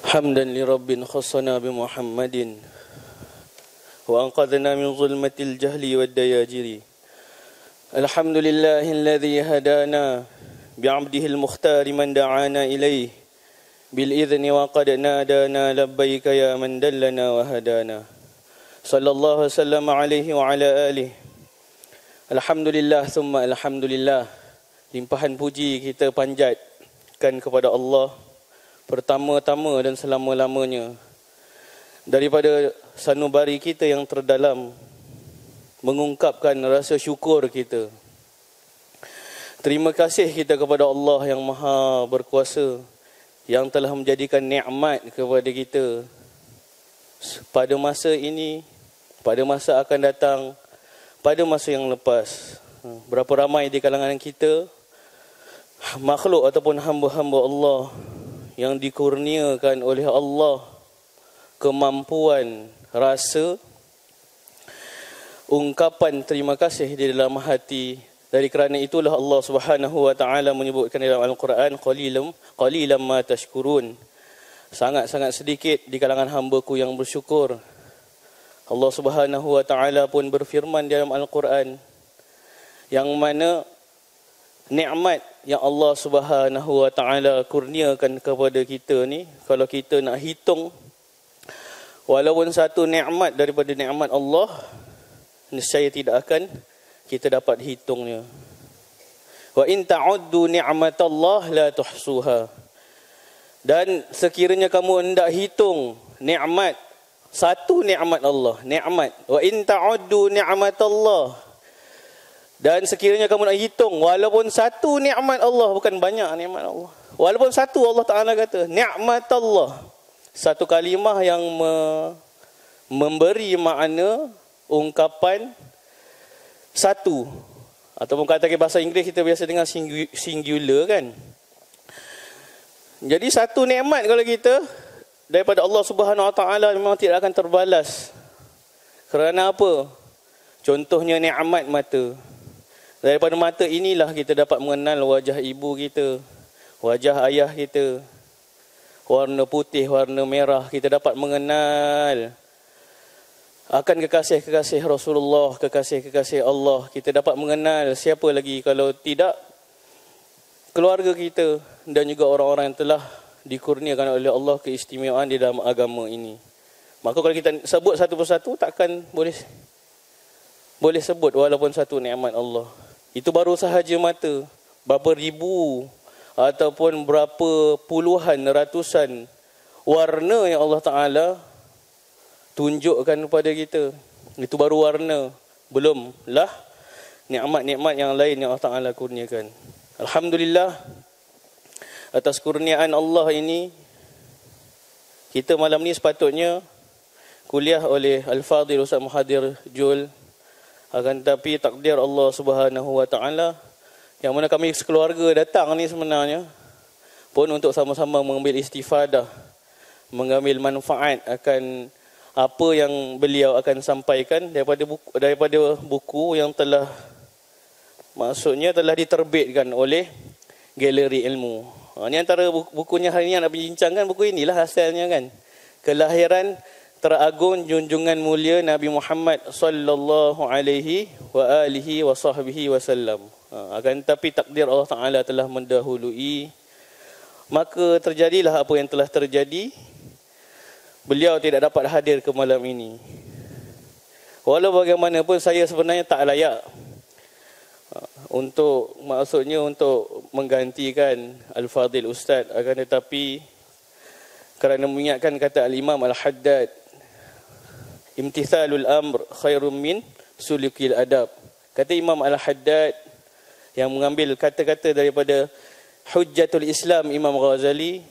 حمدا لرب خصنا بمحمد وأنقذنا من ظلمة الجهل والدياجر. الحمد لله الذي هدانا بعبده المختار من دعانا إليه بالإذن وقد نادانا لبيك يا من دلنا وهدانا. صلى الله وسلم عليه وعلى آله. Alhamdulillah summa alhamdulillah. Limpahan puji kita panjatkan kepada Allah pertama-tama dan selama-lamanya. Daripada sanubari kita yang terdalam, mengungkapkan rasa syukur kita. Terima kasih kita kepada Allah yang Maha Berkuasa, yang telah menjadikan nikmat kepada kita pada masa ini, pada masa akan datang, pada masa yang lepas. Berapa ramai di kalangan kita makhluk ataupun hamba-hamba Allah yang dikurniakan oleh Allah kemampuan rasa ungkapan terima kasih di dalam hati. Dari kerana itulah Allah Subhanahu wa taala menyebutkan dalam Al-Quran, qalilam ma tashkurun. Sangat-sangat sedikit di kalangan hamba-Ku yang bersyukur. Allah Subhanahu wa taala pun berfirman dalam Al-Quran, yang mana nikmat yang Allah Subhanahu wa taala kurniakan kepada kita ni, kalau kita nak hitung walaupun satu nikmat daripada nikmat Allah, nescaya tidak akan kita dapat hitungnya. Wa in ta'uddu ni'matallah la tuhsuha. Dan sekiranya kamu hendak hitung nikmat, satu nikmat Allah, nikmat. Wa in ta'uddu ni'matallah. Dan sekiranya kamu nak hitung walaupun satu nikmat Allah, bukan banyak nikmat Allah, walaupun satu, Allah Ta'ala kata ni'matallah. Satu kalimah yang memberi makna ungkapan satu. Ataupun kata bahasa Inggeris kita biasa dengar singular kan. Jadi satu nikmat kalau kita daripada Allah Subhanahu wa taala memang tidak akan terbalas. Kerana apa? Contohnya nikmat mata. Daripada mata inilah kita dapat mengenal wajah ibu kita, wajah ayah kita. Warna putih, warna merah, kita dapat mengenal akan kekasih-kekasih Rasulullah, kekasih-kekasih Allah. Kita dapat mengenal siapa lagi kalau tidak keluarga kita dan juga orang-orang yang telah dikurniakan oleh Allah keistimewaan di dalam agama ini. Maka kalau kita sebut satu persatu, takkan boleh sebut walaupun satu nikmat Allah. Itu baru sahaja mata. Berapa ribu ataupun berapa puluhan, ratusan warna yang Allah Ta'ala tunjukkan kepada kita. Itu baru warna. Belumlah nikmat-nikmat yang lain yang Allah Ta'ala kurniakan. Alhamdulillah, atas kurniaan Allah ini, kita malam ni sepatutnya kuliah oleh Al-Fadhil Ustaz Muhadir Jul. Akan tetapi takdir Allah Subhanahu wa taala, yang mana kami sekeluarga datang ni sebenarnya pun untuk sama-sama mengambil istifadah, mengambil manfaat akan apa yang beliau akan sampaikan daripada buku yang telah, maksudnya telah diterbitkan oleh Galeri Ilmu. Ini antara bukunya hari ini nak bincangkan, buku inilah hasilnya kan. Kelahiran teragung junjungan mulia Nabi Muhammad sallallahu alaihi wa alihi wa sahbihi wasallam. Akan tetapi takdir Allah Ta'ala telah mendahului, maka terjadilah apa yang telah terjadi. Beliau tidak dapat hadir ke malam ini. Walau bagaimanapun saya sebenarnya tak layak untuk menggantikan Al-Fadhil Ustaz. Akan tetapi kerana mengingatkan kata Al-Imam Al-Haddad, imtithalul amr khairun min sulukil adab. Kata Imam Al-Haddad yang mengambil kata-kata daripada Hujjatul Islam Imam Ghazali,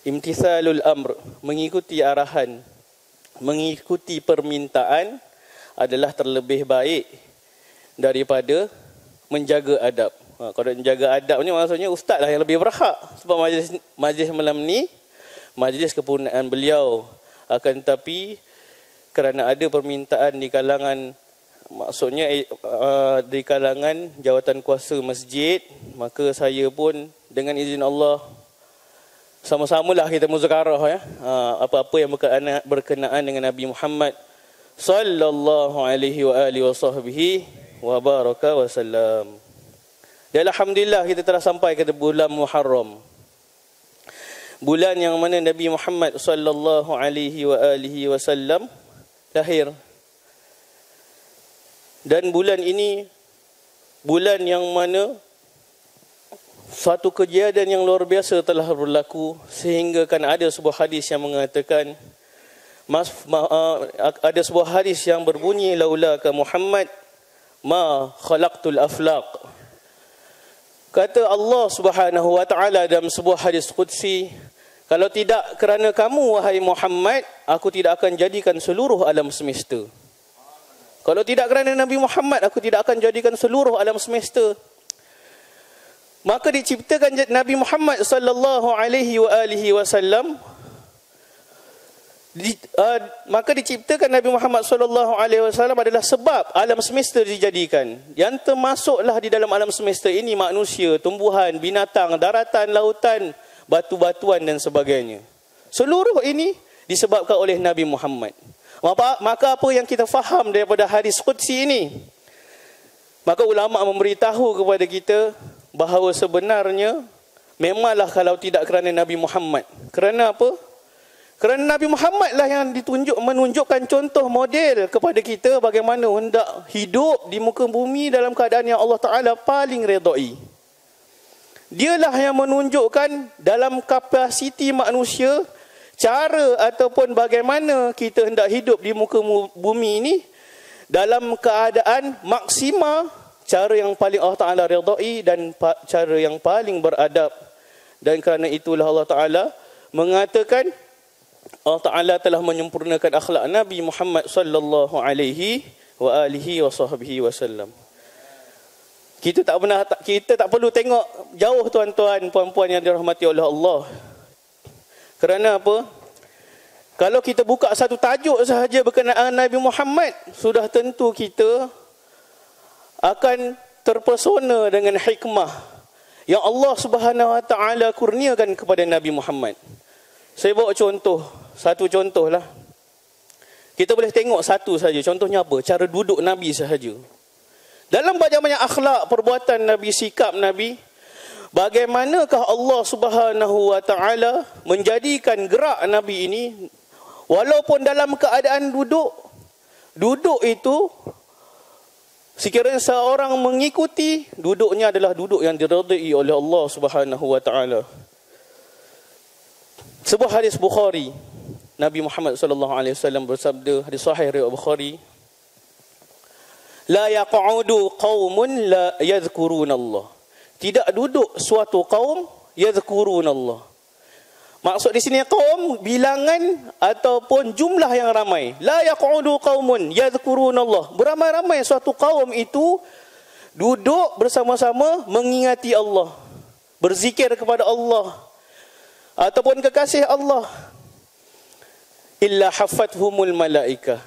imtithalul amr, mengikuti arahan, mengikuti permintaan adalah terlebih baik daripada menjaga adab. Kalau menjaga adab ni maksudnya ustaz lah yang lebih berhak, sebab majlis malam ni majlis kepurnaan beliau. Akan tetapi kerana ada permintaan di kalangan, maksudnya di kalangan jawatan kuasa masjid, maka saya pun dengan izin Allah sama-samalah kita muzakarah ya. Apa-apa yang berkenaan dengan Nabi Muhammad sallallahu alaihi wa alihi wa sahbihi wa baraka wa sallam. Dan alhamdulillah kita telah sampai ke bulan Muharram. Bulan yang mana Nabi Muhammad sallallahu alaihi wa alihi wasallam lahir. Dan bulan ini bulan yang mana satu kejadian yang luar biasa telah berlaku, sehingga kan ada sebuah hadis yang mengatakan ada sebuah hadis yang berbunyi laula ka Muhammad ma khalaqtul aflaq. Kata Allah Subhanahu wa taala dalam sebuah hadis qudsi, kalau tidak kerana kamu wahai Muhammad, aku tidak akan jadikan seluruh alam semesta. Kalau tidak kerana Nabi Muhammad, aku tidak akan jadikan seluruh alam semesta. Maka diciptakan Nabi Muhammad sallallahu alaihi wa alihi wasallam. Maka diciptakan Nabi Muhammad sallallahu alaihi wasallam adalah sebab alam semesta dijadikan. Yang termasuklah di dalam alam semesta ini manusia, tumbuhan, binatang, daratan, lautan, batu-batuan dan sebagainya. Seluruh ini disebabkan oleh Nabi Muhammad. Maka apa yang kita faham daripada hadis qudsi ini? Maka ulama memberitahu kepada kita bahawa sebenarnya memanglah kalau tidak kerana Nabi Muhammad. Kerana apa? Kerana Nabi Muhammad lah yang menunjukkan contoh model kepada kita bagaimana hendak hidup di muka bumi dalam keadaan yang Allah Ta'ala paling redai. Dialah yang menunjukkan dalam kapasiti manusia cara ataupun bagaimana kita hendak hidup di muka bumi ini dalam keadaan maksima, cara yang paling Allah Ta'ala redai dan cara yang paling beradab. Dan kerana itulah Allah Ta'ala mengatakan Allah Ta'ala telah menyempurnakan akhlak Nabi Muhammad sallallahu alaihi wa alihi wa sahbihi wasallam. Kita tak perlu tengok jauh tuan-tuan, puan-puan yang dirahmati oleh Allah. Kerana apa? Kalau kita buka satu tajuk sahaja berkenaan Nabi Muhammad, sudah tentu kita akan terpesona dengan hikmah yang Allah Subhanahu wa taala kurniakan kepada Nabi Muhammad. Saya bawa satu contoh lah. Kita boleh tengok satu saja. Contohnya apa? Cara duduk Nabi sahaja. Dalam banyak-banyak akhlak, perbuatan Nabi, sikap Nabi, bagaimanakah Allah Subhanahu wa taala menjadikan gerak Nabi ini walaupun dalam keadaan duduk itu sekiranya seorang mengikuti, duduknya adalah duduk yang diridai oleh Allah Subhanahu wa taala. Sebuah hadis Bukhari, Nabi Muhammad sallallahu alaihi wasallam bersabda, hadis sahih riwayat Bukhari, la yaq'udu qaumun la yadhkuruna Allah. Tidak duduk suatu kaum yadhkuruna Allah. Maksud di sini kaum bilangan ataupun jumlah yang ramai. La yaq'udu qaumun yadhkuruna Allah. Beramai-ramai suatu kaum itu duduk bersama-sama mengingati Allah, berzikir kepada Allah ataupun kekasih Allah. Illa haffathumul malaikah.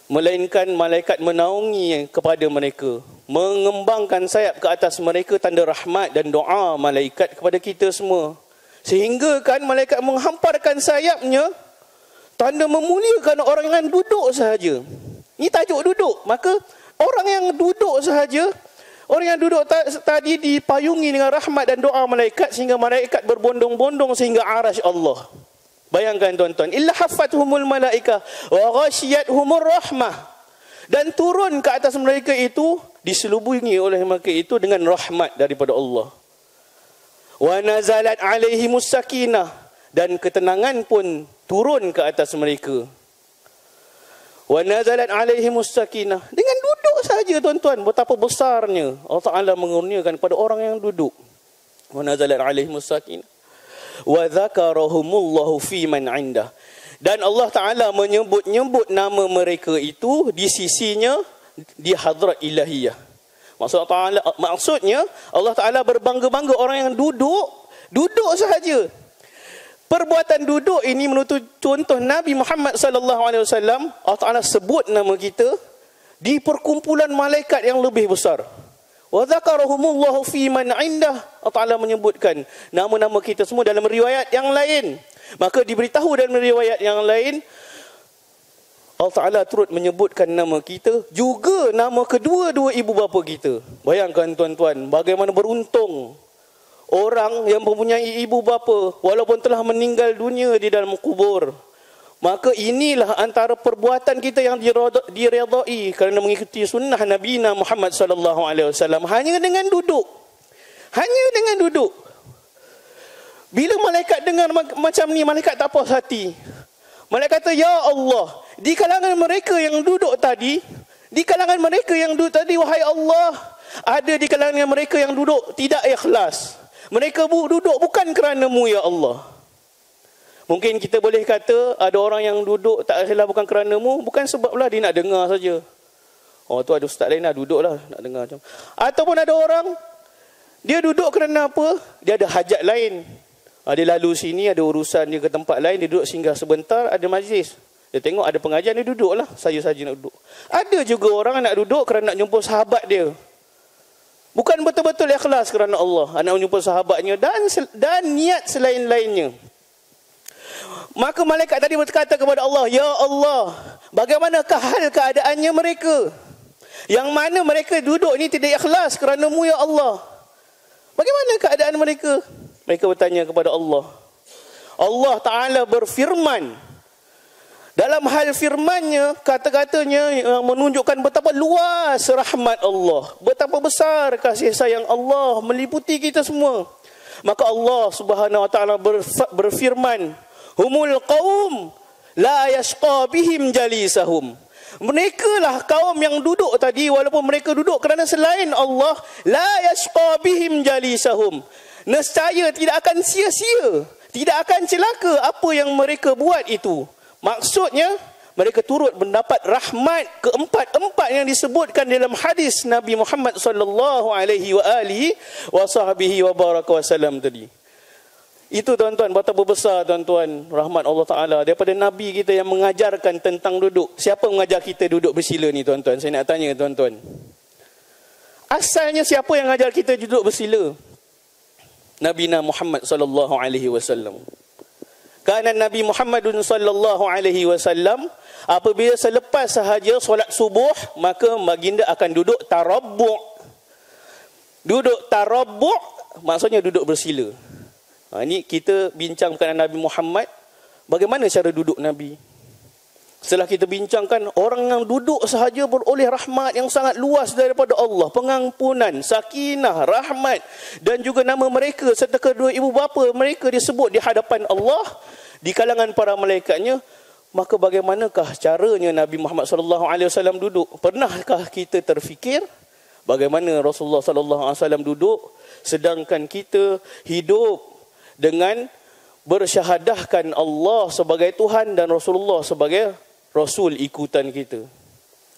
Melainkan malaikat menaungi kepada mereka, mengembangkan sayap ke atas mereka, tanda rahmat dan doa malaikat kepada kita semua. Sehingga kan malaikat menghamparkan sayapnya, tanda memuliakan orang yang duduk sahaja. Ini tajuk duduk. Maka orang yang duduk sahaja, orang yang duduk tadi dipayungi dengan rahmat dan doa malaikat, sehingga malaikat berbondong-bondong sehingga arasy Allah. Bayangkan tuan-tuan, illa haffathumul malaikah wa ghashiyatuhumur rahmah. Dan turun ke atas mereka itu, diselubungi oleh mereka itu dengan rahmat daripada Allah. Wa nazalat alaihimus sakinah, dan ketenangan pun turun ke atas mereka. Wa nazalat alaihimus sakinah, dengan duduk saja tuan-tuan, betapa besarnya Allah Taala mengurniakan kepada orang yang duduk. Wa nazalat alaihimus sakinah wa dzakarahumullahu fi man 'indah, dan Allah Taala menyebut-nyebut nama mereka itu di sisinya di hadrat ilahiyah. Maksudnya Allah Taala berbangga-bangga orang yang duduk sahaja. Perbuatan duduk ini menurut contoh Nabi Muhammad sallallahu alaihi wasallam, Allah Taala sebut nama kita di perkumpulan malaikat yang lebih besar. Wa dzakarahumullahu fi man 'indah. Allah Taala menyebutkan nama-nama kita semua dalam riwayat yang lain. Maka diberitahu dalam riwayat yang lain, Allah Ta'ala turut menyebutkan nama kita, juga nama kedua-dua ibu bapa kita. Bayangkan tuan-tuan, bagaimana beruntung orang yang mempunyai ibu bapa walaupun telah meninggal dunia di dalam kubur. Maka inilah antara perbuatan kita yang diredai kerana mengikuti sunnah Nabi Muhammad sallallahu alaihi wasallam hanya dengan duduk. Hanya dengan duduk. Bila malaikat dengar macam ni, malaikat tak puas hati. Malaikat kata, "Ya Allah, di kalangan mereka yang duduk tadi, wahai Allah, ada di kalangan mereka yang duduk tidak ikhlas. Mereka duduk bukan kerana-Mu, ya Allah." Mungkin kita boleh kata ada orang yang duduk tak ikhlas bukan kerana-Mu, bukan sebablah dia nak dengar saja. Oh, tu ada ustaz lain dah duduklah nak dengar macam. Ataupun ada orang dia duduk kerana apa? Dia ada hajat lain. Dia lalu sini, ada urusan dia ke tempat lain, dia duduk singgah sebentar, ada majlis. Dia tengok ada pengajian, dia duduklah. Saya saja nak duduk. Ada juga orang nak duduk kerana nak jumpa sahabat dia. Bukan betul-betul ikhlas kerana Allah. Nak jumpa sahabatnya dan niat selain-lainnya. Maka malaikat tadi berkata kepada Allah, "Ya Allah, bagaimanakah hal keadaannya mereka? Yang mana mereka duduk ni tidak ikhlas kerana-Mu, ya Allah. Bagaimana keadaan mereka?" Mereka bertanya kepada Allah. Allah Ta'ala berfirman. Dalam hal firmannya, kata-katanya yang menunjukkan betapa luas rahmat Allah. Betapa besar kasih sayang Allah meliputi kita semua. Maka Allah Subhanahu Wa Ta'ala berfirman, "Humul qaum la yashqa bihim jalisahum." Mereka lah kaum yang duduk tadi, walaupun mereka duduk kerana selain Allah, la yashqa bihim jalisahum. Nescaya tidak akan sia-sia, tidak akan celaka apa yang mereka buat itu. Maksudnya, mereka turut mendapat rahmat keempat-empat yang disebutkan dalam hadis Nabi Muhammad sallallahu alaihi wa baraka wasallam tadi. Itu tuan-tuan, betapa besar tuan-tuan rahmat Allah Ta'ala daripada Nabi kita yang mengajarkan tentang duduk. Siapa mengajar kita duduk bersila ni tuan-tuan? Saya nak tanya tuan-tuan. Asalnya siapa yang mengajar kita duduk bersila? Nabi Muhammad sallallahu alaihi wasallam. Kerana Nabi Muhammadun sallallahu alaihi wasallam apabila selepas sahaja solat subuh, maka baginda akan duduk tarabbu'. Duduk tarabbu' maksudnya duduk bersila. Ini kita bincang berkenaan Nabi Muhammad, bagaimana cara duduk Nabi. Setelah kita bincangkan, orang yang duduk sahaja beroleh rahmat yang sangat luas daripada Allah, pengampunan, sakinah, rahmat, dan juga nama mereka serta kedua ibu bapa mereka disebut di hadapan Allah, di kalangan para malaikatnya. Maka bagaimanakah caranya Nabi Muhammad SAW duduk? Pernahkah kita terfikir bagaimana Rasulullah SAW duduk, sedangkan kita hidup dengan bersyahadahkan Allah sebagai Tuhan dan Rasulullah sebagai Rasul ikutan kita.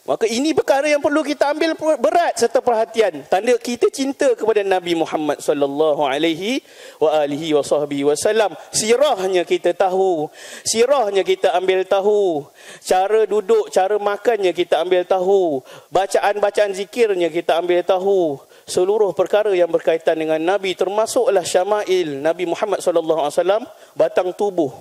Maka ini perkara yang perlu kita ambil berat serta perhatian. Tanda kita cinta kepada Nabi Muhammad sallallahu alaihi wasallam. Sirahnya kita tahu. Sirahnya kita ambil tahu. Cara duduk, cara makannya kita ambil tahu. Bacaan-bacaan zikirnya kita ambil tahu. Seluruh perkara yang berkaitan dengan Nabi, termasuklah syama'il Nabi Muhammad sallallahu alaihi wasallam, batang tubuh.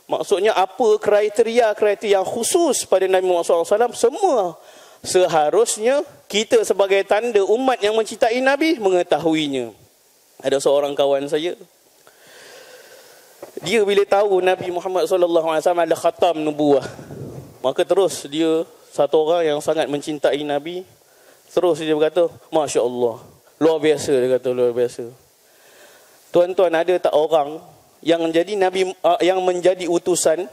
Maksudnya apa kriteria-kriteria yang khusus pada Nabi Muhammad SAW, semua seharusnya kita sebagai tanda umat yang mencintai Nabi mengetahuinya. Ada seorang kawan saya, dia bila tahu Nabi Muhammad SAW ada khatam nubuah, maka terus dia satu orang yang sangat mencintai Nabi, terus dia berkata, Masya Allah, luar biasa, dia kata luar biasa. Tuan-tuan, ada tak orang yang menjadi Nabi, yang menjadi utusan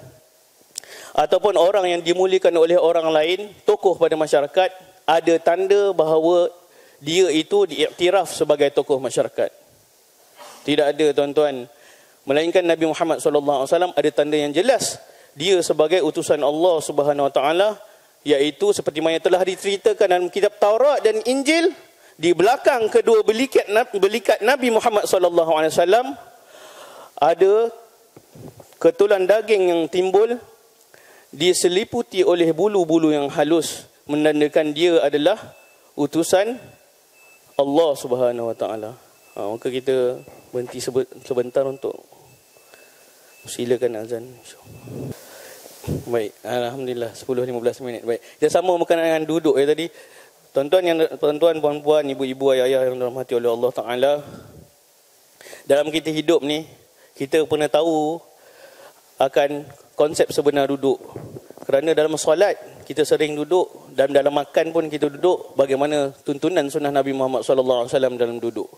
ataupun orang yang dimuliakan oleh orang lain, tokoh pada masyarakat, ada tanda bahawa dia itu diiktiraf sebagai tokoh masyarakat? Tidak ada tuan-tuan. Melainkan Nabi Muhammad SAW ada tanda yang jelas dia sebagai utusan Allah Subhanahu Wa Taala, iaitu seperti mana telah diceritakan dalam kitab Taurat dan Injil, di belakang kedua belikat Nabi Muhammad SAW ada ketulan daging yang timbul diseliputi oleh bulu-bulu yang halus, menandakan dia adalah utusan Allah Subhanahu Wa Taala. Maka kita berhenti sebentar untuk silakan azan. Baik, alhamdulillah 10-15 minit. Baik. Kita sama berkenaan dengan duduk tadi. Tuan-tuan, puan-puan, ibu-ibu, ayah-ayah yang dirahmati oleh Allah Taala. Dalam kita hidup ni, kita pernah tahu akan konsep sebenar duduk. Kerana dalam solat kita sering duduk, dan dalam makan pun kita duduk. Bagaimana tuntunan sunnah Nabi Muhammad SAW dalam duduk.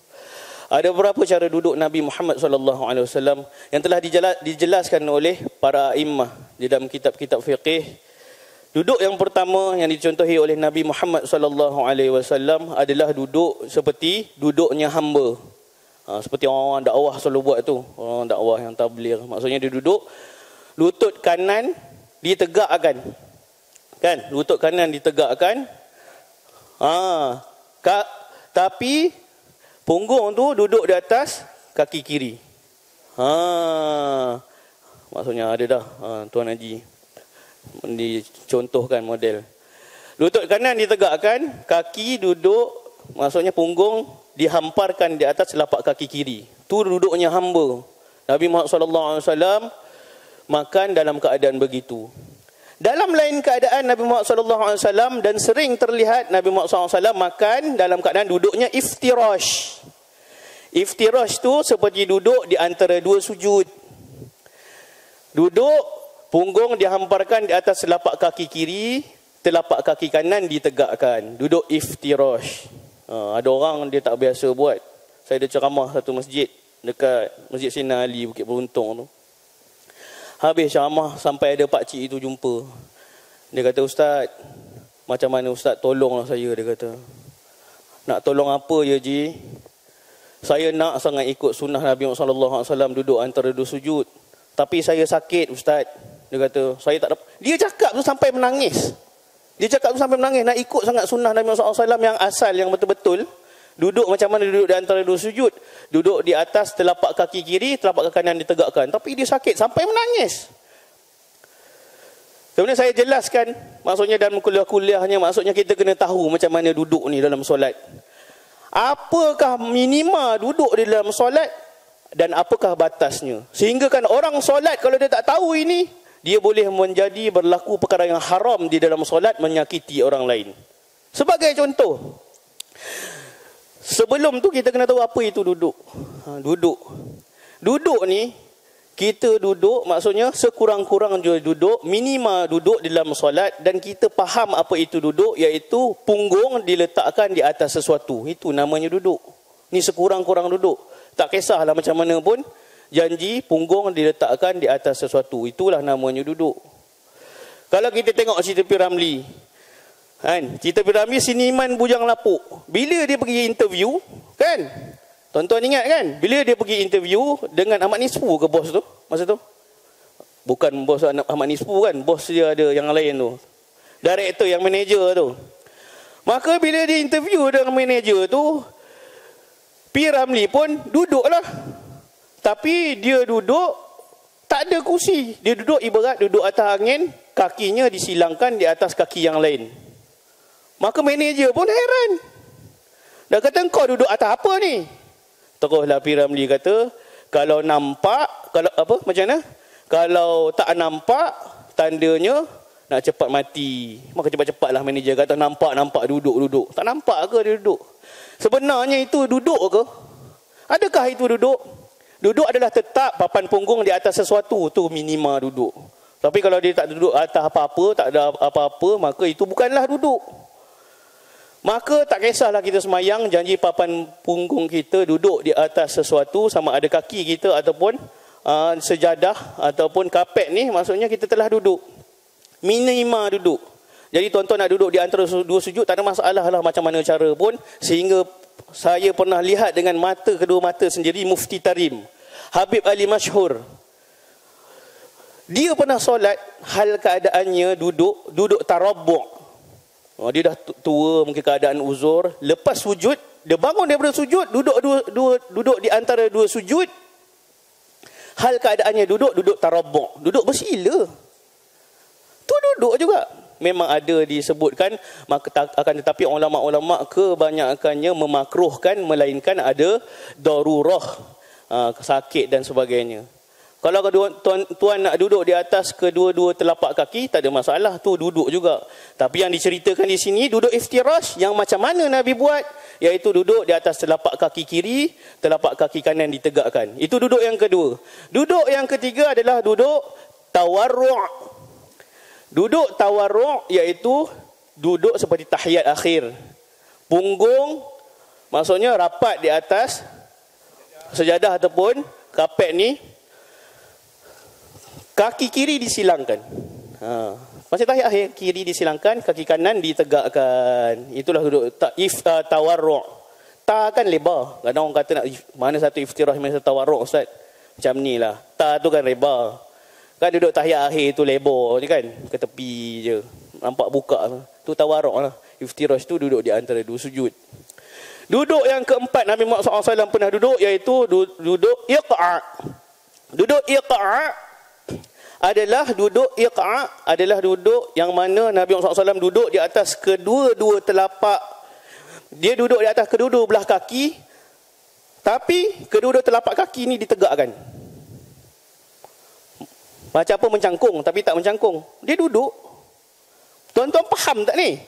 Ada beberapa cara duduk Nabi Muhammad SAW yang telah dijelaskan oleh para imam di dalam kitab-kitab fiqih. Duduk yang pertama yang dicontohi oleh Nabi Muhammad SAW adalah duduk seperti duduknya hamba. Seperti orang dakwah selalu buat tu. Orang dakwah yang tabligh. Maksudnya dia duduk, lutut kanan ditegakkan. Kan? Lutut kanan ditegakkan. Tapi punggung tu duduk di atas kaki kiri. Maksudnya ada dah Tuan Haji dicontohkan model. Lutut kanan ditegakkan, kaki duduk, maksudnya punggung dihamparkan di atas telapak kaki kiri. Tu duduknya hamba. Nabi Muhammad SAW makan dalam keadaan begitu. Dalam lain keadaan Nabi Muhammad SAW, dan sering terlihat Nabi Muhammad SAW makan dalam keadaan duduknya iftirash. Iftirash tu seperti duduk di antara dua sujud. Duduk, punggung dihamparkan di atas telapak kaki kiri, telapak kaki kanan ditegakkan. Duduk iftirash. Ada orang dia tak biasa buat. Saya ada ceramah satu masjid dekat Masjid Sinar Ali Bukit Beruntung tu. Habis ceramah sampai ada pakcik itu jumpa. Dia kata, "Ustaz, macam mana Ustaz, tolonglah saya," dia kata. "Nak tolong apa ya Ji? Saya nak sangat ikut sunnah Nabi SAW duduk antara dua sujud. Tapi saya sakit Ustaz." Dia kata, "Saya tak dapat." Dia cakap tu sampai menangis. Nak ikut sangat sunnah Nabi SAW yang asal, yang betul-betul. Duduk macam mana duduk di antara dua sujud. Duduk di atas telapak kaki kiri, telapak kaki kanan ditegakkan. Tapi dia sakit sampai menangis. Kemudian saya jelaskan, maksudnya dalam kuliah-kuliahnya, maksudnya kita kena tahu macam mana duduk ni dalam solat. Apakah minima duduk di dalam solat dan apakah batasnya. Sehingga kan orang solat kalau dia tak tahu ini, dia boleh menjadi berlaku perkara yang haram di dalam solat, menyakiti orang lain. Sebagai contoh, sebelum tu kita kena tahu apa itu duduk. Duduk ni, kita duduk maksudnya sekurang-kurang duduk, minima duduk di dalam solat, dan kita faham apa itu duduk, iaitu punggung diletakkan di atas sesuatu. Itu namanya duduk. Ni sekurang-kurang duduk. Tak kisahlah macam mana pun, janji punggung diletakkan di atas sesuatu. Itulah namanya duduk. Kalau kita tengok cerita P. Ramlee, kan? Cerita P. Ramlee, seniman bujang lapuk. Bila dia pergi interview, kan? Tuan-tuan ingat kan? Bila dia pergi interview dengan Ahmad Nisfu ke bos tu? Masa tu? Bukan bos Ahmad Nisfu kan? Bos dia ada yang lain tu. Director, yang manager tu. Maka bila dia interview dengan manager tu, P. Ramlee pun duduklah. Tapi dia duduk, tak ada kursi. Dia duduk ibarat duduk atas angin, kakinya disilangkan di atas kaki yang lain. Maka manager pun heran. Dia kata, "Kau duduk atas apa ni?" Teruslah P. Ramlee kata, kalau nampak, kalau apa, macam mana? Kalau tak nampak, tandanya nak cepat mati. Maka cepat-cepatlah manager kata, nampak duduk. Tak nampak ke dia duduk? Sebenarnya itu duduk ke? Adakah itu duduk? Duduk adalah tetap papan punggung di atas sesuatu. Itu minima duduk. Tapi kalau dia tak duduk atas apa-apa, tak ada apa-apa, maka itu bukanlah duduk. Maka tak kisahlah kita semayang, janji papan punggung kita duduk di atas sesuatu, sama ada kaki kita ataupun sejadah ataupun kapet ni, maksudnya kita telah duduk. Minima duduk. Jadi tuan-tuan nak duduk di antara dua sujud, tak ada masalah lah macam mana cara pun. Sehingga saya pernah lihat dengan mata, kedua mata sendiri, Mufti Tarim, Habib Ali Masyhur. Dia pernah solat, hal keadaannya duduk tarabbu'. Dia dah tua, mungkin keadaan uzur. Lepas sujud, dia bangun daripada sujud, duduk di antara dua sujud. Hal keadaannya duduk tarabbu', duduk bersila. Tu duduk juga. memang ada disebutkan, maka akan tetapi ulama-ulama kebanyakannya memakruhkan melainkan ada darurah, sakit dan sebagainya. Kalau tuan nak duduk di atas kedua-dua telapak kaki, tak ada masalah, tu duduk juga. Tapi yang diceritakan di sini, duduk iftirash yang macam mana Nabi buat, iaitu duduk di atas telapak kaki kiri, telapak kaki kanan ditegakkan. Itu duduk yang kedua. Duduk yang ketiga adalah duduk tawarru'. Duduk tawarru' iaitu duduk seperti tahiyat akhir. Punggung maksudnya rapat di atas sejadah ataupun kapet ni. Kaki kiri disilangkan. Macam tahiyat akhir, kiri disilangkan, kaki kanan ditegakkan. Itulah duduk tawarru'. Ta kan lebar. Kadang orang kata nak mana satu iftirash, mana satu tawarru' Ustaz. Macam ni lah. Ta tu kan lebar. Kan duduk tahiyat akhir tu lebar ni kan. Ke tepi je. Nampak buka. Tu tawarru' lah. Iftirash tu duduk di antara dua sujud. Duduk yang keempat Nabi Muhammad SAW pernah duduk, iaitu duduk iqa'. Duduk iqa' adalah duduk yang mana Nabi Muhammad SAW duduk di atas kedua-dua telapak. Dia duduk di atas kedua-dua belah kaki, tapi kedua-dua telapak kaki ni ditegakkan. Macam apa mencangkung, tapi tak mencangkung. Dia duduk. Tuan-tuan faham tak ni?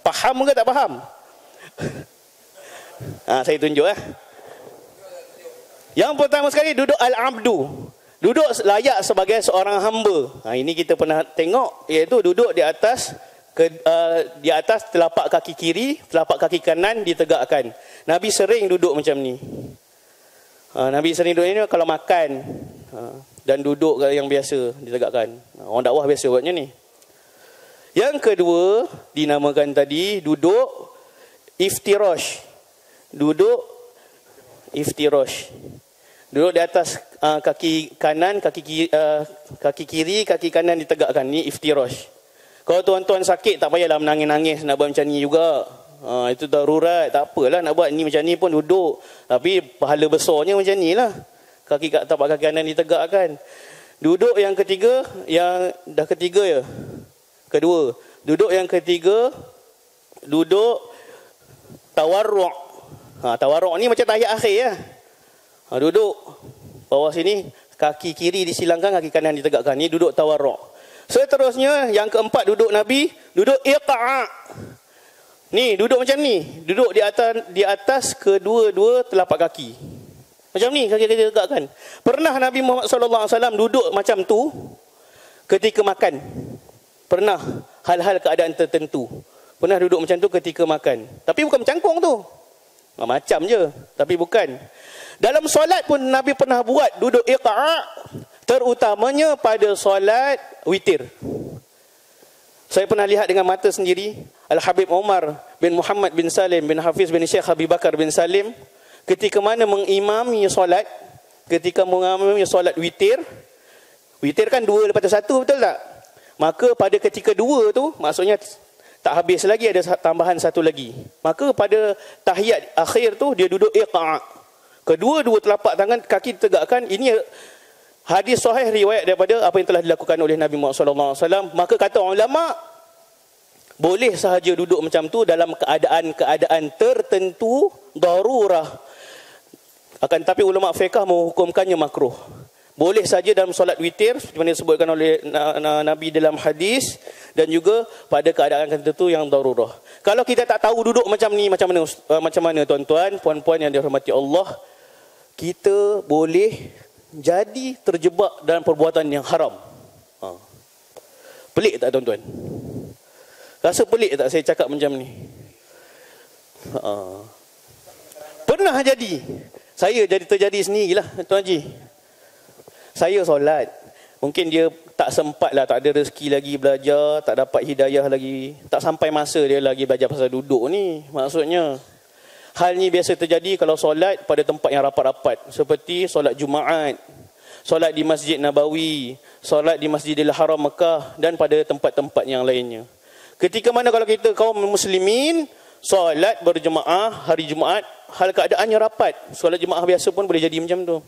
Faham ke tak faham? Saya tunjuk . Yang pertama sekali duduk al-abdu. Duduk layak sebagai seorang hamba. Ini kita pernah tengok, iaitu duduk di atas telapak kaki kiri, telapak kaki kanan ditegakkan. Nabi sering duduk macam ni. Nabi sering duduk ni kalau makan dan duduk yang biasa ditegakkan. Orang dakwah biasa buatnya ni. Yang kedua dinamakan tadi duduk iftirash. Duduk iftirash. Duduk di atas kaki kanan, kaki kiri, kaki kanan ditegakkan. Ni iftirash. Kalau tuan-tuan sakit, tak payahlah menangis-nangis nak buat macam ni juga. Itu darurat, tak apalah nak buat ni macam ni pun duduk. Tapi pahala besarnya macam ni lah. Tapak kaki kanan ditegakkan. Duduk yang ketiga, yang dah ketiga ya? Kedua. Duduk yang ketiga, duduk tawarru'. Tawarru' ni macam tahiyat akhir ya. Duduk bawah sini, kaki kiri disilangkan, kaki kanan ditegakkan. Ini duduk tawarru'. Seterusnya, yang keempat duduk Nabi, duduk iqa'. Ni, duduk macam ni. Duduk di atas kedua-dua telapak kaki. Macam ni, kaki ditegakkan. Pernah Nabi Muhammad SAW duduk macam tu ketika makan. Pernah, hal-hal keadaan tertentu. Pernah duduk macam tu ketika makan. Tapi bukan mencangkung tu. Macam je, tapi bukan. Dalam solat pun Nabi pernah buat duduk iqa', terutamanya pada solat witir. Saya pernah lihat dengan mata sendiri, Al-Habib Umar bin Muhammad bin Salim bin Hafiz bin Syekh Habib Bakar bin Salim, ketika mana mengimami solat witir. Witir kan 2 lepas 1, betul tak? Maka pada ketika 2 tu, maksudnya tak habis lagi, ada tambahan 1 lagi. Maka pada tahiyat akhir tu, dia duduk iqa'. Kedua-dua telapak tangan, kaki ditegakkan. Ini hadis sahih riwayat daripada apa yang telah dilakukan oleh Nabi Muhammad SAW. Maka kata ulama, boleh sahaja duduk macam tu dalam keadaan-keadaan tertentu, darurah. Akan tapi ulama fiqh menghukumkannya makruh. Boleh saja dalam solat witir, seperti mana disebutkan oleh Nabi dalam hadis, dan juga pada keadaan tertentu yang darurah. Kalau kita tak tahu duduk macam ni, macam mana tuan-tuan, puan-puan yang dirahmati Allah, kita boleh jadi terjebak dalam perbuatan yang haram. Pelik tak tuan-tuan? Rasa pelik tak saya cakap macam ni? Pernah jadi. Saya terjadi sendirilah, Tuan Haji. Saya solat. Mungkin dia tak sempat lah, tak ada rezeki lagi belajar, tak dapat hidayah lagi, tak sampai masa dia lagi belajar pasal duduk ni. Maksudnya, hal ni biasa terjadi kalau solat pada tempat yang rapat-rapat. Seperti solat Jumaat, solat di Masjid Nabawi, solat di Masjidil Haram Mekah, dan pada tempat-tempat yang lainnya. Ketika mana kalau kita kaum muslimin, solat berjemaah hari Jumaat, hal keadaannya rapat. Solat jemaah biasa pun boleh jadi macam tu.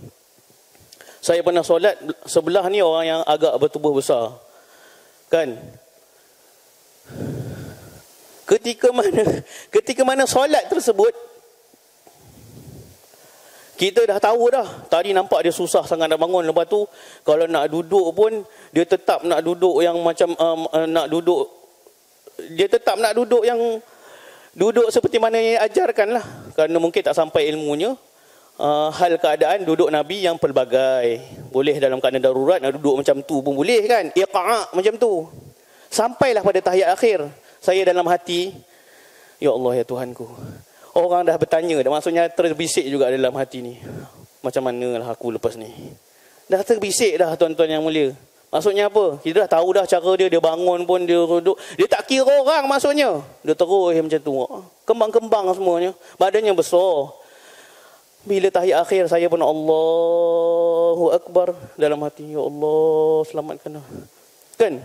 Saya pernah solat sebelah ni orang yang agak bertubuh besar. Kan? ketika mana solat tersebut, kita dah tahu dah. Tadi nampak dia susah sangat nak bangun. Lepas tu, kalau nak duduk pun, dia tetap nak duduk yang macam, dia tetap nak duduk yang, duduk seperti mana yang ajarkan lah. Kerana mungkin tak sampai ilmunya. Hal keadaan duduk Nabi yang pelbagai. Boleh dalam keadaan darurat, nak duduk macam tu pun boleh kan. Iqa' macam tu. Sampailah pada tahiyat akhir. Saya dalam hati, ya Allah ya Tuhanku. Orang dah bertanya, maksudnya terbisik juga dalam hati ni. Macam manalah aku lepas ni. Dah terbisik dah tuan-tuan yang mulia. Maksudnya apa? Kita dah tahu dah cara dia. Dia bangun pun, dia duduk. Dia tak kira orang maksudnya. Dia terus macam tu. Kembang-kembang semuanya. Badannya besar. Bila tahiyat akhir, saya pun Allahu Akbar dalam hati. Ya Allah, selamatkan. Kan?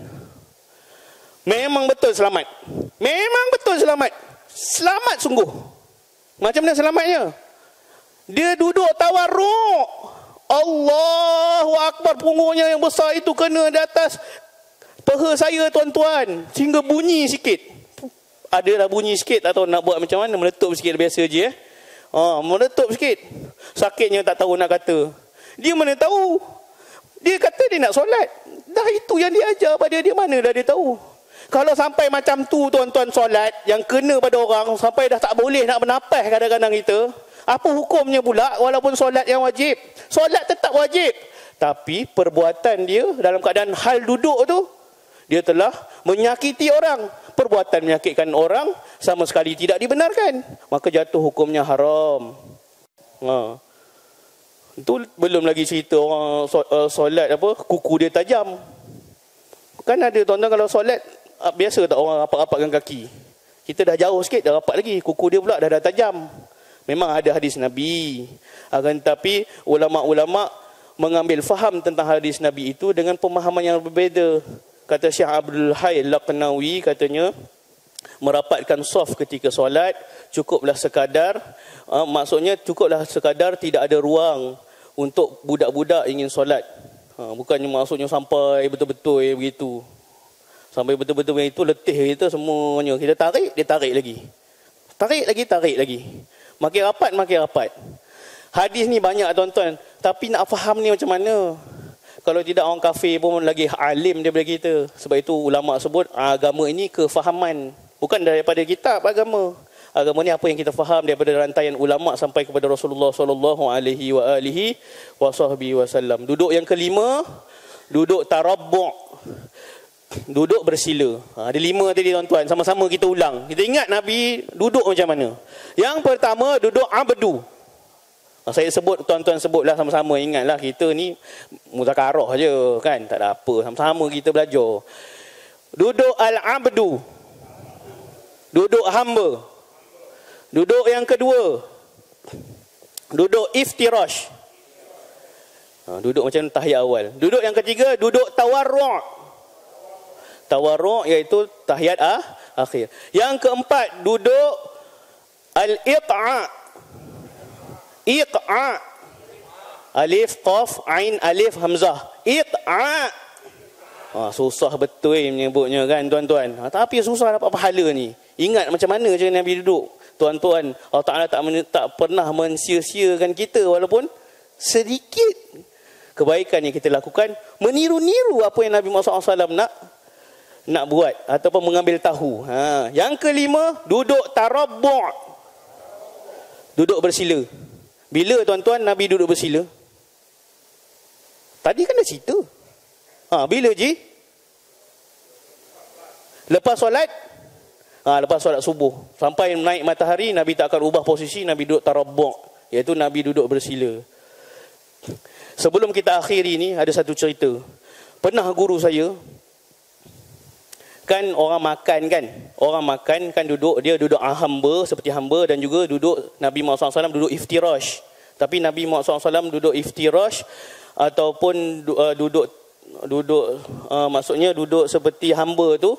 Memang betul selamat. Memang betul selamat. Selamat sungguh. Macam mana selamatnya? Dia duduk tawarruk. Allahu Akbar, punggungnya yang besar itu kena di atas peha saya tuan-tuan. Sehingga bunyi sikit. Adalah bunyi sikit atau nak buat macam mana? Meletup sikit biasa je. Meletup sikit. Sakitnya tak tahu nak kata. Dia mana tahu? Dia kata dia nak solat. Dah itu yang dia ajar pada dia, mana dah dia tahu? Kalau sampai macam tu tuan-tuan solat, yang kena pada orang, sampai dah tak boleh nak bernafas kadang-kadang kita, apa hukumnya pula walaupun solat yang wajib? Solat tetap wajib. Tapi perbuatan dia dalam keadaan hal duduk tu, dia telah menyakiti orang. Perbuatan menyakitkan orang sama sekali tidak dibenarkan. Maka jatuh hukumnya haram. Itu belum lagi cerita orang solat apa, kuku dia tajam. Kan ada tuan-tuan kalau solat, biasa tak orang rapat-rapatkan kaki. Kita dah jauh sikit, dah rapat lagi. Kuku dia pula dah tajam. Memang ada hadis Nabi. Akan tetapi ulama'-ulama' mengambil faham tentang hadis Nabi itu dengan pemahaman yang berbeza. Kata Syekh Abdul Hayy Al-Laqnawi, katanya, merapatkan saf ketika solat, cukuplah sekadar, maksudnya cukuplah sekadar tidak ada ruang untuk budak-budak ingin solat. Bukannya maksudnya sampai betul-betul begitu. Sampai betul-betul itu letih kita semuanya. Kita tarik, dia tarik lagi. Tarik lagi. Makin rapat. Hadis ni banyak tuan-tuan. Tapi nak faham ni macam mana? Kalau tidak orang kafir pun lagi alim daripada kita. Sebab itu ulama' sebut agama ini kefahaman. Bukan daripada kitab agama. Agama ni apa yang kita faham daripada rantaian ulama' sampai kepada Rasulullah SAW. Duduk yang kelima, duduk tarabbu'. Duduk bersila. Ada 5 tadi tuan-tuan. Sama-sama kita ulang. Kita ingat Nabi duduk macam mana. Yang pertama, duduk abdu. Saya sebut, tuan-tuan sebutlah sama-sama. Ingatlah kita ni muzakarah je kan. Tak ada apa. Sama-sama kita belajar. Duduk al-abdu. Duduk hamba. Duduk yang kedua, duduk iftirash. Duduk macam tahiyat awal. Duduk yang ketiga, duduk tawarru'. Tawarru' iaitu tahiyat akhir. Yang keempat, duduk al-iqa'. Iqa'. Alif, qaf, ain, alif, hamzah. Iqa'. Susah betul menyebutnya kan tuan-tuan. Tapi susah dapat pahala ni. Ingat macam mana je Nabi duduk. Tuan-tuan, Allah Ta'ala tak pernah mensia-siakan kita walaupun sedikit kebaikan yang kita lakukan. Meniru-niru apa yang Nabi Muhammad SAW nak buat ataupun mengambil tahu. Yang kelima, duduk tarabbu'. Duduk bersila. Bila tuan-tuan Nabi duduk bersila? Tadi kan dah cerita. Bila je? Lepas solat? Lepas solat subuh. Sampai naik matahari, Nabi tak akan ubah posisi, Nabi duduk tarabbu'. Iaitu Nabi duduk bersila. Sebelum kita akhiri ni, ada satu cerita. Pernah guru saya, kan orang makan kan duduk, dia duduk hamba, seperti hamba, dan juga duduk, Nabi Muhammad SAW duduk iftirash. Tapi Nabi Muhammad SAW duduk iftirash ataupun maksudnya duduk seperti hamba tu.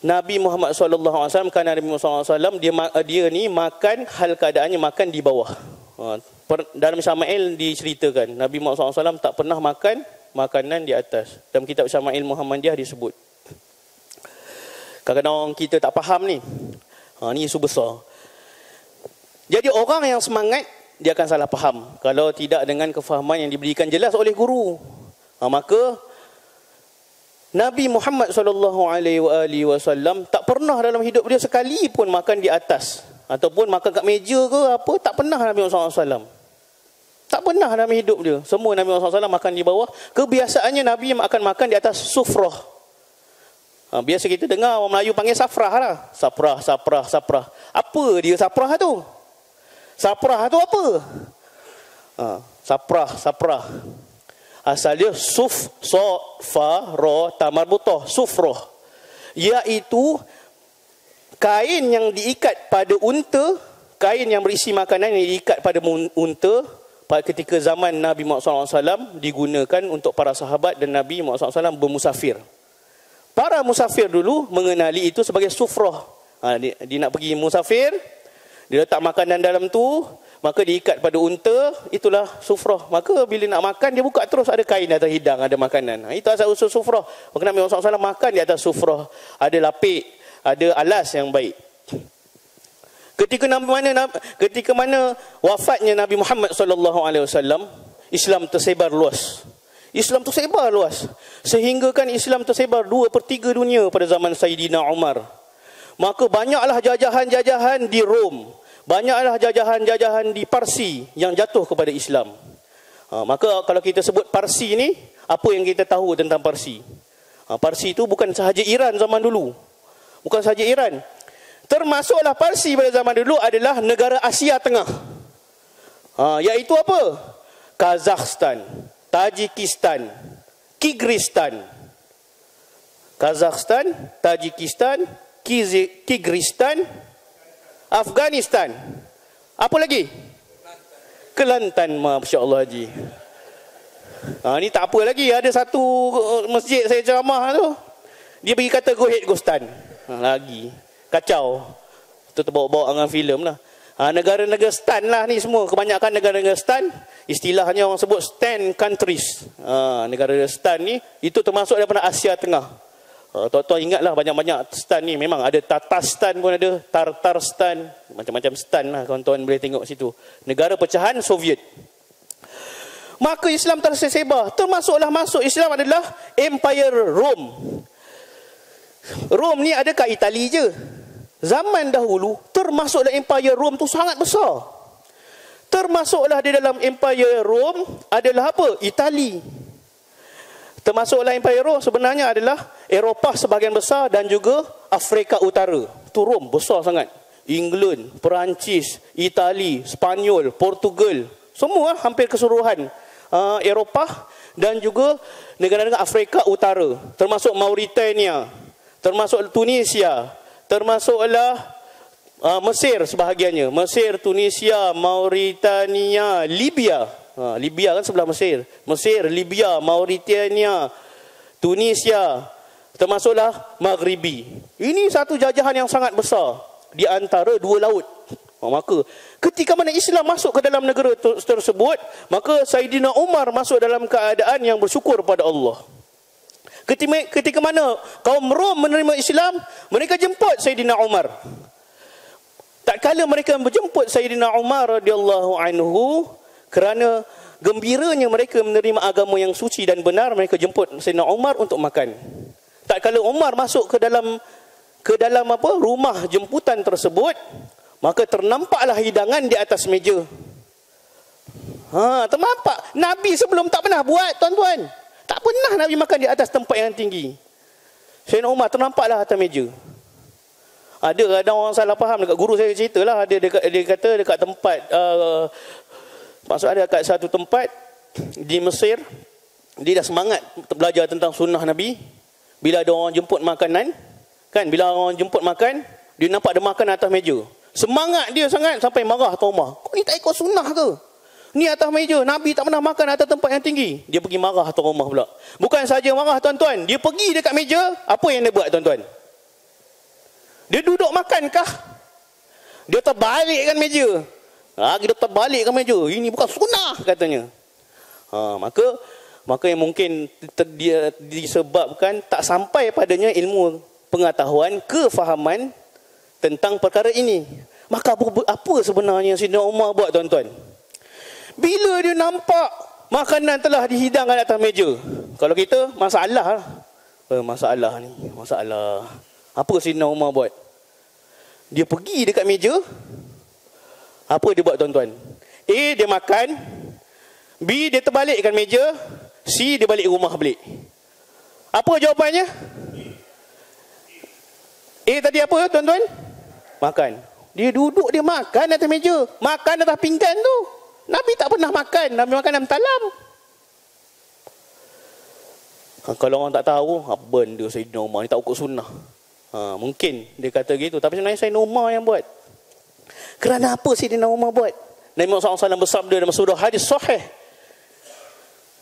Nabi Muhammad SAW, kan Nabi Muhammad SAW, dia ni makan, hal keadaannya makan di bawah. Dalam Syama'il diceritakan, Nabi Muhammad SAW tak pernah makan makanan di atas. Dalam kitab Syama'il Muhammadiyah disebut. Kadang-kadang kita tak faham ni. Ni isu besar. Jadi orang yang semangat, dia akan salah faham kalau tidak dengan kefahaman yang diberikan jelas oleh guru. Maka Nabi Muhammad SAW tak pernah dalam hidup dia sekali pun makan di atas ataupun makan kat meja ke apa, tak pernah Nabi Muhammad SAW. Tak pernah dalam hidup dia. Semua Nabi Muhammad SAW makan di bawah. Kebiasaannya Nabi akan makan di atas sufrah. Biasa kita dengar orang Melayu panggil safrah lah. Saprah. Apa dia safrah tu? Saprah tu apa? Saprah. Asal dia suf, so, fa, ro, tamar butoh. Sufrah. Iaitu kain yang diikat pada unta. Kain yang berisi makanan yang diikat pada unta. Pada ketika zaman Nabi Muhammad SAW digunakan untuk para sahabat dan Nabi Muhammad SAW bermusafir. Para musafir dulu mengenali itu sebagai sufrah. Dia nak pergi musafir, dia letak makanan dalam tu, maka diikat pada unta, itulah sufrah. Maka bila nak makan, dia buka terus ada kain atas hidang, ada makanan. Itu asal usul sufrah. Maka Nabi Muhammad SAW makan di atas sufrah. Ada lapik, ada alas yang baik. Ketika mana wafatnya Nabi Muhammad SAW, Islam tersebar luas. Sehingga kan Islam tersebar 2/3 dunia pada zaman Sayyidina Umar. Maka banyaklah jajahan-jajahan di Rom. Banyaklah jajahan-jajahan di Parsi yang jatuh kepada Islam. Maka kalau kita sebut Parsi ni, apa yang kita tahu tentang Parsi? Parsi itu bukan sahaja Iran zaman dulu. Bukan sahaja Iran. Termasuklah Parsi pada zaman dulu adalah negara Asia Tengah. Iaitu apa? Kazakhstan, Tajikistan, Kyrgyzstan. Kazakhstan, Tajikistan, Kyrgyzstan, Afghanistan. Apa lagi? Kelantan. Masya Allah Haji. Ni tak apa lagi. Ada satu masjid saya ceramah tu, dia pergi kata go ahead go stand. Lagi kacau. Itu terbawa-bawa dengan filem lah. Negara-negara stan lah ni semua. Kebanyakan negara-negara stan, istilahnya orang sebut stand countries. Negara stan ni, itu termasuk daripada Asia Tengah. Tuan-tuan ingatlah banyak-banyak stan ni. Memang ada Tatarstan pun ada, Tartarstan, macam-macam stan lah. Tuan-tuan boleh tengok situ. Negara pecahan Soviet. Maka Islam tersebar. Termasuklah masuk Islam adalah Empire Rome. Rome ni ada kat Itali je. Zaman dahulu, termasuklah Empire Rome tu sangat besar. Termasuklah di dalam Empire Rome adalah apa? Itali. Termasuklah Empire Rome sebenarnya adalah Eropah sebahagian besar dan juga Afrika Utara. Itu Rome besar sangat. England, Perancis, Itali, Spanyol, Portugal, semua hampir keseluruhan Eropah dan juga negara-negara Afrika Utara. Termasuk Mauritania, termasuk Tunisia, termasuklah Mesir sebahagiannya. Mesir, Tunisia, Mauritania, Libya. Libya kan sebelah Mesir. Mesir, Libya, Mauritania, Tunisia, termasuklah Maghribi. Ini satu jajahan yang sangat besar di antara dua laut. Maka ketika mana Islam masuk ke dalam negara tersebut, maka Sayyidina Umar masuk dalam keadaan yang bersyukur pada Allah. Ketika mana kaum Rom menerima Islam, mereka jemput Sayyidina Umar. Tak kala mereka menjemput Sayyidina Umar radhiyallahu anhu, kerana gembiranya mereka menerima agama yang suci dan benar, mereka jemput Sayyidina Umar untuk makan. Tak kala Umar masuk ke dalam rumah jemputan tersebut, maka ternampaklah hidangan di atas meja. Ternampak. Nabi sebelum tak pernah buat, tuan-tuan. Tak pernah Nabi makan di atas tempat yang tinggi. Sayyidina Umar ternampaklah atas meja. Ada orang salah faham dekat guru saya ceritalah, dia kata dekat tempat maksud ada dekat satu tempat di Mesir, dia dah semangat belajar tentang sunnah Nabi. Bila ada orang jemput makanan, kan, bila orang jemput makan, dia nampak ada makan atas meja. Semangat dia sangat sampai marah Tuan Umar. Kau ni tak ikut sunnah ke? Ni atas meja, Nabi tak pernah makan atas tempat yang tinggi. Dia pergi marah Tuan Umar pula. Bukan saja marah tuan-tuan, dia pergi dekat meja, apa yang dia buat tuan-tuan? Dia duduk makankah? Dia terbalikkan meja. Dia terbalikkan meja. Ini bukan sunnah katanya. Maka yang mungkin dia disebabkan tak sampai padanya ilmu pengetahuan, kefahaman tentang perkara ini. Maka apa sebenarnya Sayyidina Umar buat, tuan-tuan? Bila dia nampak makanan telah dihidangkan atas meja, kalau kita masalah ni, masalah. Apa Sayyidina Umar buat? Dia pergi dekat meja. Apa dia buat, tuan-tuan? A, dia makan. B, dia terbalikkan meja. C, dia balik rumah balik. Apa jawapannya? A tadi apa, tuan-tuan? Makan. Dia duduk, dia makan atas meja. Makan atas pinggan tu. Nabi tak pernah makan. Nabi makan dalam talam. Kalau orang tak tahu, apa benda Sayyidina Umar ni tak ikut sunnah. Mungkin dia kata gitu. Tapi sebenarnya Sayyidina Umar yang buat. Kerana apa Sayyidina Umar buat? Nabi Muhammad SAW bersabda dalam surah hadis sahih.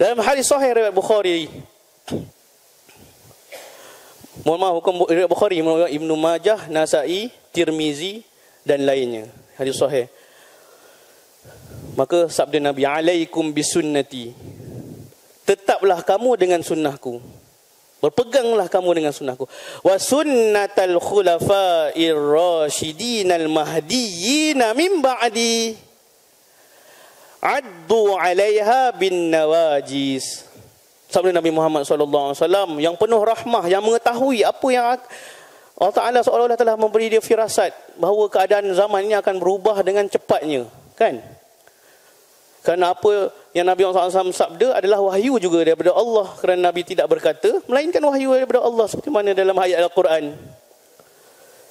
Dalam hadis sahih riwayat Bukhari. Mohon maaf, hukum riwayat Bukhari, Ibnu Majah, Nasa'i, Tirmizi dan lainnya. Hadis sahih. Maka sabda Nabi, alaikum bisunnati. Tetaplah kamu dengan sunnahku. Berpeganglah kamu dengan sunnahku. Wa sunnatal khulafa'ir rasyidinal mahdiyyin min ba'di. Addu 'alaiha bin nawajis. Sabda Nabi Muhammad SAW yang penuh rahmah, yang mengetahui apa yang Allah Ta'ala seolah-olah telah memberi dia firasat bahawa keadaan zaman ini akan berubah dengan cepatnya. Kan? Kerana apa yang Nabi SAW sabda adalah wahyu juga daripada Allah. Kerana Nabi tidak berkata, melainkan wahyu daripada Allah. Seperti mana dalam ayat Al-Quran.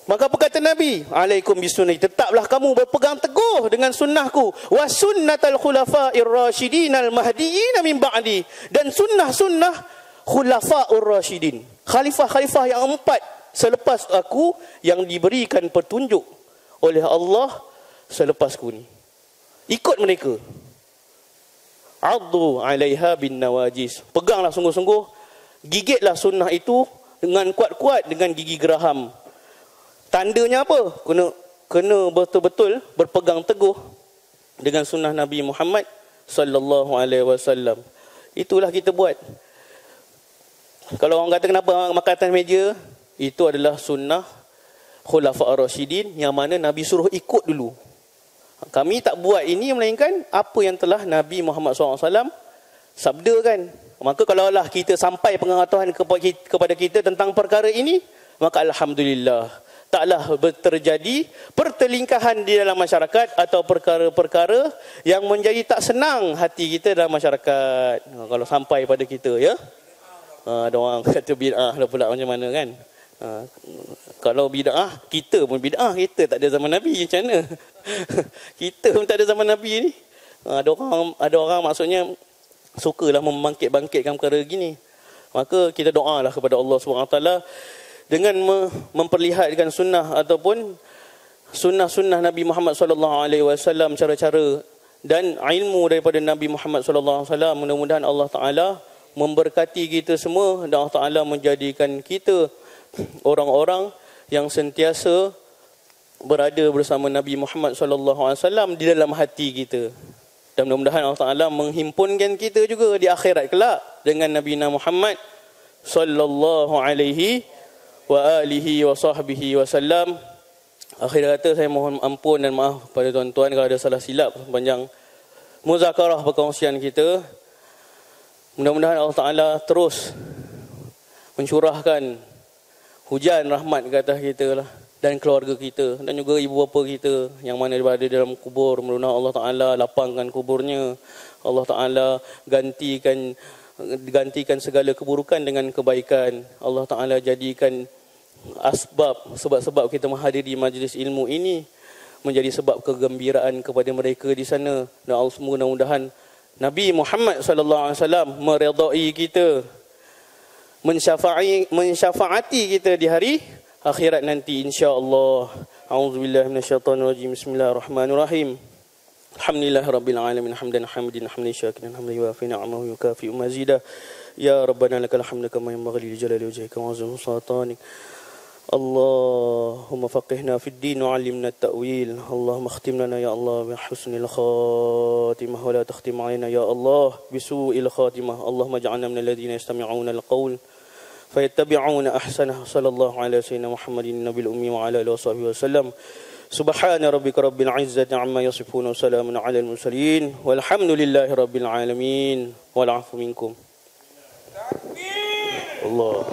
Maka apa kata Nabi? Alaikum bisunnah. Tetaplah kamu berpegang teguh dengan sunnahku. Wa sunnatal khulafa'ir rasyidinal mahdiyyin min ba'di. Dan sunnah-sunnah khulafa'ur rasyidin. Khalifah-khalifah yang 4 selepas aku yang diberikan petunjuk oleh Allah selepasku ni. Ikut mereka. Addu 'alaiha bin nawajis. Peganglah sungguh-sungguh, gigitlah sunnah itu dengan kuat-kuat dengan gigi geraham. Tandanya apa? Kena betul-betul berpegang teguh dengan sunnah Nabi Muhammad sallallahu alaihi wasallam. Itulah kita buat. Kalau orang kata kenapa makan atas meja, itu adalah sunnah Khulafa' Ar-Rasyidin yang mana Nabi suruh ikut dulu. Kami tak buat ini melainkan apa yang telah Nabi Muhammad SAW sabdakan. Maka kalaulah kita sampai pengetahuan kepada kita tentang perkara ini, maka alhamdulillah, taklah terjadi pertelingkahan di dalam masyarakat atau perkara-perkara yang menjadi tak senang hati kita dalam masyarakat. Kalau sampai pada kita, ya. Ada orang kata bid'ah lah pula macam mana kan. Kalau bid'ah, kita pun bid'ah. Kita tak ada zaman Nabi, macam mana? Kita pun tak ada zaman Nabi ni. Ada orang maksudnya sukalah membangkit-bangkitkan perkara gini. Maka kita doalah kepada Allah SWT dengan memperlihatkan sunnah ataupun sunnah-sunnah Nabi Muhammad SAW, cara-cara dan ilmu daripada Nabi Muhammad SAW. Mudah-mudahan Allah Ta'ala memberkati kita semua dan Allah Ta'ala menjadikan kita orang-orang yang sentiasa berada bersama Nabi Muhammad SAW di dalam hati kita. Dan mudah-mudahan Allah Ta'ala menghimpunkan kita juga di akhirat kelak dengan Nabi Muhammad sallallahu alaihi wa alihi wa sahbihi wasallam. Akhir kata saya mohon ampun dan maaf pada tuan-tuan kalau ada salah silap sepanjang muzakarah perkongsian kita. Mudah-mudahan Allah Ta'ala terus mencurahkan hujan rahmat ke atas kita lah, dan keluarga kita dan juga ibu bapa kita yang mana berada dalam kubur. Mudah-mudahan Allah Ta'ala lapangkan kuburnya. Allah Ta'ala gantikan segala keburukan dengan kebaikan. Allah Ta'ala jadikan sebab-sebab kita menghadiri majlis ilmu ini menjadi sebab kegembiraan kepada mereka di sana. Dan Allah mudah-mudahan Nabi Muhammad SAW meredai kita, mensyafaati kita di hari akhirat nanti insya-Allah. A'udzubillahi minasyaitonirrajim. Bismillahirrahmanirrahim. Alhamdulillahirabbil alamin hamdan hamidin hamdan syakiran hamdan yuwafi ni'amahu yukafi'u mazida. Ya rabbana lakal hamdu kama yanbaghi li jalali wajhika wa 'azimi sultanik. Allahumma faqihna fid din wa 'allimna at-ta'wil. Allahumma khtim lana ya Allah bi husnil khatimah wa la takhtim 'alaina ya Allah bi su'il khatimah. Allahumma ij'alna minal ladzina yastami'una al-qawl فيتبعون أحسنه صلى الله على سيدنا محمد النبي الأمي وعلى آله وصحبه وسلم سبحان ربك رب العزة عما يصفون وسلام على المرسلين والحمد لله رب العالمين والعفو منكم. الله